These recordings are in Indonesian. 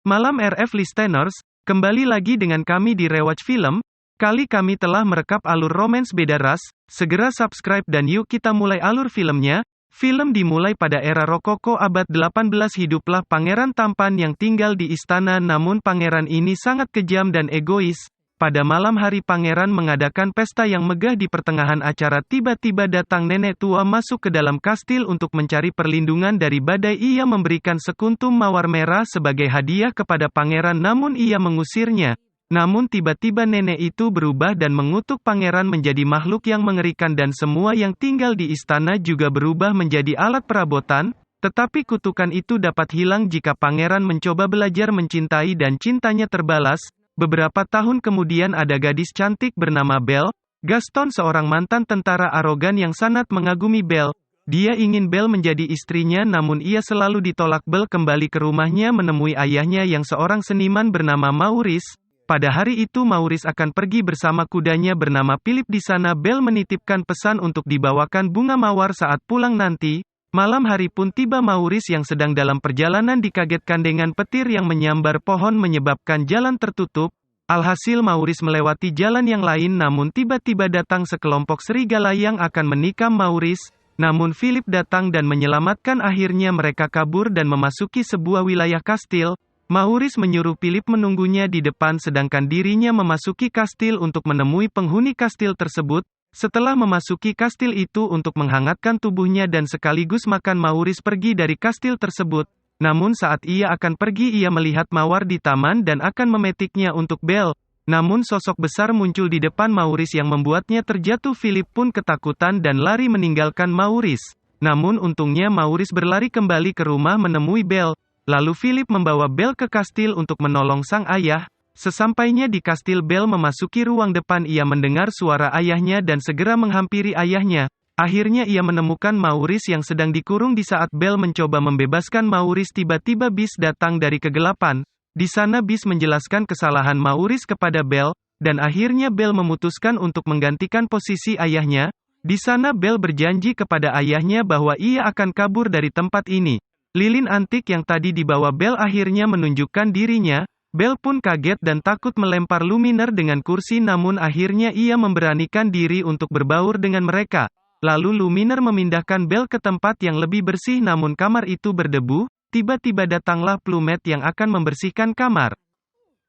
Malam RF Listeners, kembali lagi dengan kami di Rewatch Film. Kali kami telah merekap alur romance beda ras. Segera subscribe dan yuk kita mulai alur filmnya. Film dimulai pada era Rokoko abad 18. Hiduplah pangeran tampan yang tinggal di istana, namun pangeran ini sangat kejam dan egois. Pada malam hari pangeran mengadakan pesta yang megah. Di pertengahan acara tiba-tiba datang nenek tua masuk ke dalam kastil untuk mencari perlindungan dari badai. Ia memberikan sekuntum mawar merah sebagai hadiah kepada pangeran, namun ia mengusirnya. Namun tiba-tiba nenek itu berubah dan mengutuk pangeran menjadi makhluk yang mengerikan, dan semua yang tinggal di istana juga berubah menjadi alat perabotan. Tetapi kutukan itu dapat hilang jika pangeran mencoba belajar mencintai dan cintanya terbalas. Beberapa tahun kemudian ada gadis cantik bernama Belle. Gaston seorang mantan tentara arogan yang sangat mengagumi Belle. Dia ingin Belle menjadi istrinya, namun ia selalu ditolak. Belle kembali ke rumahnya menemui ayahnya yang seorang seniman bernama Maurice. Pada hari itu Maurice akan pergi bersama kudanya bernama Philip. Di sana Belle menitipkan pesan untuk dibawakan bunga mawar saat pulang nanti. Malam hari pun tiba. Maurice yang sedang dalam perjalanan dikagetkan dengan petir yang menyambar pohon menyebabkan jalan tertutup. Alhasil Maurice melewati jalan yang lain, namun tiba-tiba datang sekelompok serigala yang akan menikam Maurice. Namun Philip datang dan menyelamatkan. Akhirnya mereka kabur dan memasuki sebuah wilayah kastil. Maurice menyuruh Philip menunggunya di depan sedangkan dirinya memasuki kastil untuk menemui penghuni kastil tersebut. Setelah memasuki kastil itu untuk menghangatkan tubuhnya dan sekaligus makan, Maurice pergi dari kastil tersebut. Namun saat ia akan pergi ia melihat mawar di taman dan akan memetiknya untuk Belle. Namun sosok besar muncul di depan Maurice yang membuatnya terjatuh. Philip pun ketakutan dan lari meninggalkan Maurice. Namun untungnya Maurice berlari kembali ke rumah menemui Belle. Lalu Philip membawa Belle ke kastil untuk menolong sang ayah. Sesampainya di kastil Belle memasuki ruang depan, ia mendengar suara ayahnya dan segera menghampiri ayahnya. Akhirnya ia menemukan Maurice yang sedang dikurung. Di saat Belle mencoba membebaskan Maurice, tiba-tiba Beast datang dari kegelapan. Di sana Beast menjelaskan kesalahan Maurice kepada Belle, dan akhirnya Belle memutuskan untuk menggantikan posisi ayahnya. Di sana Belle berjanji kepada ayahnya bahwa ia akan kabur dari tempat ini. Lilin antik yang tadi dibawa Belle akhirnya menunjukkan dirinya. Belle pun kaget dan takut melempar Luminer dengan kursi, namun akhirnya ia memberanikan diri untuk berbaur dengan mereka. Lalu Luminer memindahkan Belle ke tempat yang lebih bersih, namun kamar itu berdebu. Tiba-tiba datanglah Plumette yang akan membersihkan kamar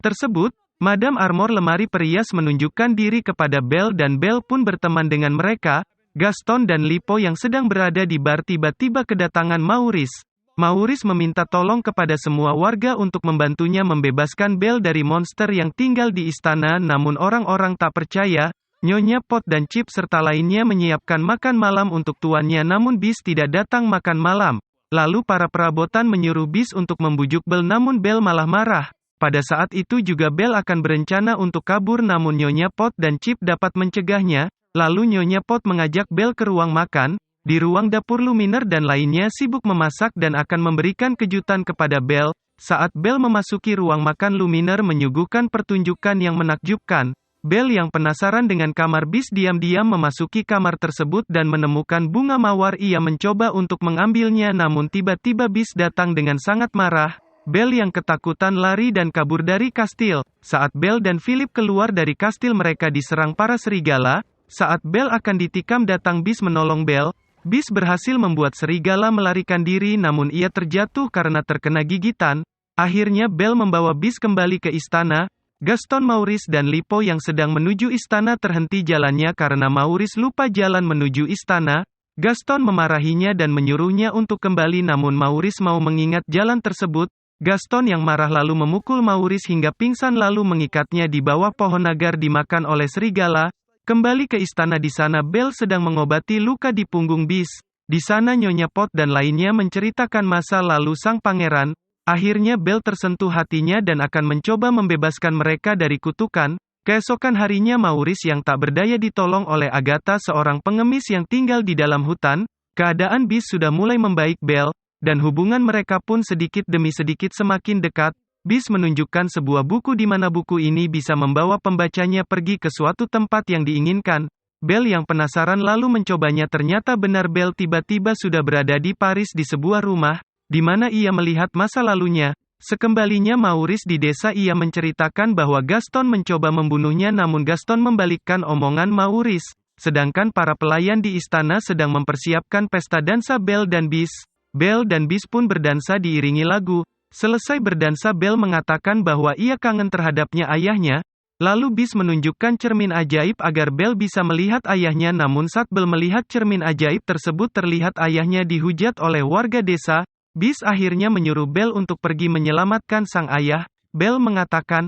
tersebut. Madame Armor lemari perias menunjukkan diri kepada Belle dan Belle pun berteman dengan mereka. Gaston dan Lippo yang sedang berada di bar tiba-tiba kedatangan Maurice. Maurice meminta tolong kepada semua warga untuk membantunya membebaskan Belle dari monster yang tinggal di istana, namun orang-orang tak percaya. Nyonya Pot dan Chip serta lainnya menyiapkan makan malam untuk tuannya, namun Beast tidak datang makan malam. Lalu para perabotan menyuruh Beast untuk membujuk Belle, namun Belle malah marah. Pada saat itu juga Belle akan berencana untuk kabur, namun Nyonya Pot dan Chip dapat mencegahnya. Lalu Nyonya Pot mengajak Belle ke ruang makan. Di ruang dapur Luminer dan lainnya sibuk memasak dan akan memberikan kejutan kepada Belle. Saat Belle memasuki ruang makan, Luminer menyuguhkan pertunjukan yang menakjubkan. Belle yang penasaran dengan kamar Beast diam-diam memasuki kamar tersebut dan menemukan bunga mawar. Ia mencoba untuk mengambilnya, namun tiba-tiba Beast datang dengan sangat marah. Belle yang ketakutan lari dan kabur dari kastil. Saat Belle dan Philip keluar dari kastil, mereka diserang para serigala. Saat Belle akan ditikam, datang Beast menolong Belle. Beast berhasil membuat serigala melarikan diri, namun ia terjatuh karena terkena gigitan. Akhirnya Belle membawa Beast kembali ke istana. Gaston, Maurice dan Lippo yang sedang menuju istana terhenti jalannya karena Maurice lupa jalan menuju istana. Gaston memarahinya dan menyuruhnya untuk kembali, namun Maurice mau mengingat jalan tersebut. Gaston yang marah lalu memukul Maurice hingga pingsan lalu mengikatnya di bawah pohon agar dimakan oleh serigala. Kembali ke istana, di sana Belle sedang mengobati luka di punggung Beast. Di sana Nyonya Pot dan lainnya menceritakan masa lalu sang pangeran. Akhirnya Belle tersentuh hatinya dan akan mencoba membebaskan mereka dari kutukan. Keesokan harinya Maurice yang tak berdaya ditolong oleh Agatha, seorang pengemis yang tinggal di dalam hutan. Keadaan Beast sudah mulai membaik Belle, dan hubungan mereka pun sedikit demi sedikit semakin dekat. Beast menunjukkan sebuah buku di mana buku ini bisa membawa pembacanya pergi ke suatu tempat yang diinginkan. Belle yang penasaran lalu mencobanya, ternyata benar Belle tiba-tiba sudah berada di Paris di sebuah rumah, di mana ia melihat masa lalunya. Sekembalinya Maurice di desa ia menceritakan bahwa Gaston mencoba membunuhnya namun Gaston membalikkan omongan Maurice. Sedangkan para pelayan di istana sedang mempersiapkan pesta dansa Belle dan Beast. Belle dan Beast pun berdansa diiringi lagu. Selesai berdansa Belle mengatakan bahwa ia kangen terhadapnya ayahnya. Lalu Beast menunjukkan cermin ajaib agar Belle bisa melihat ayahnya namun saat Belle melihat cermin ajaib tersebut terlihat ayahnya dihujat oleh warga desa. Beast akhirnya menyuruh Belle untuk pergi menyelamatkan sang ayah. Belle mengatakan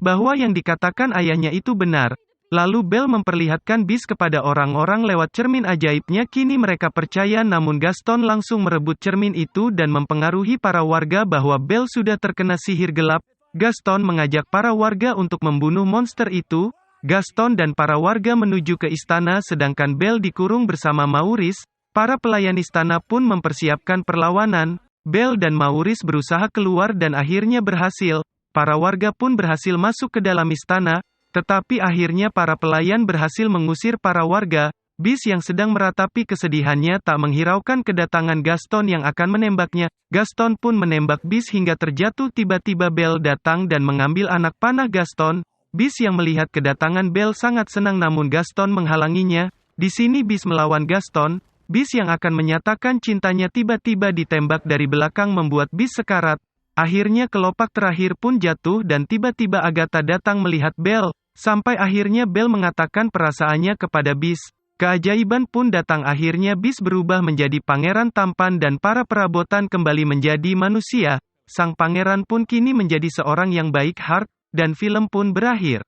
bahwa yang dikatakan ayahnya itu benar. Lalu Belle memperlihatkan Beast kepada orang-orang lewat cermin ajaibnya. Kini mereka percaya namun Gaston langsung merebut cermin itu dan mempengaruhi para warga bahwa Belle sudah terkena sihir gelap. Gaston mengajak para warga untuk membunuh monster itu. Gaston dan para warga menuju ke istana sedangkan Belle dikurung bersama Maurice. Para pelayan istana pun mempersiapkan perlawanan. Belle dan Maurice berusaha keluar dan akhirnya berhasil. Para warga pun berhasil masuk ke dalam istana, tetapi akhirnya para pelayan berhasil mengusir para warga. Beast yang sedang meratapi kesedihannya tak menghiraukan kedatangan Gaston yang akan menembaknya. Gaston pun menembak Beast hingga terjatuh. Tiba-tiba Belle datang dan mengambil anak panah Gaston. Beast yang melihat kedatangan Belle sangat senang namun Gaston menghalanginya. Di sini Beast melawan Gaston. Beast yang akan menyatakan cintanya tiba-tiba ditembak dari belakang membuat Beast sekarat. Akhirnya kelopak terakhir pun jatuh dan tiba-tiba Agatha datang melihat Belle. Sampai akhirnya Belle mengatakan perasaannya kepada Beast. Keajaiban pun datang akhirnya Beast berubah menjadi pangeran tampan dan para perabotan kembali menjadi manusia. Sang pangeran pun kini menjadi seorang yang baik hati dan film pun berakhir.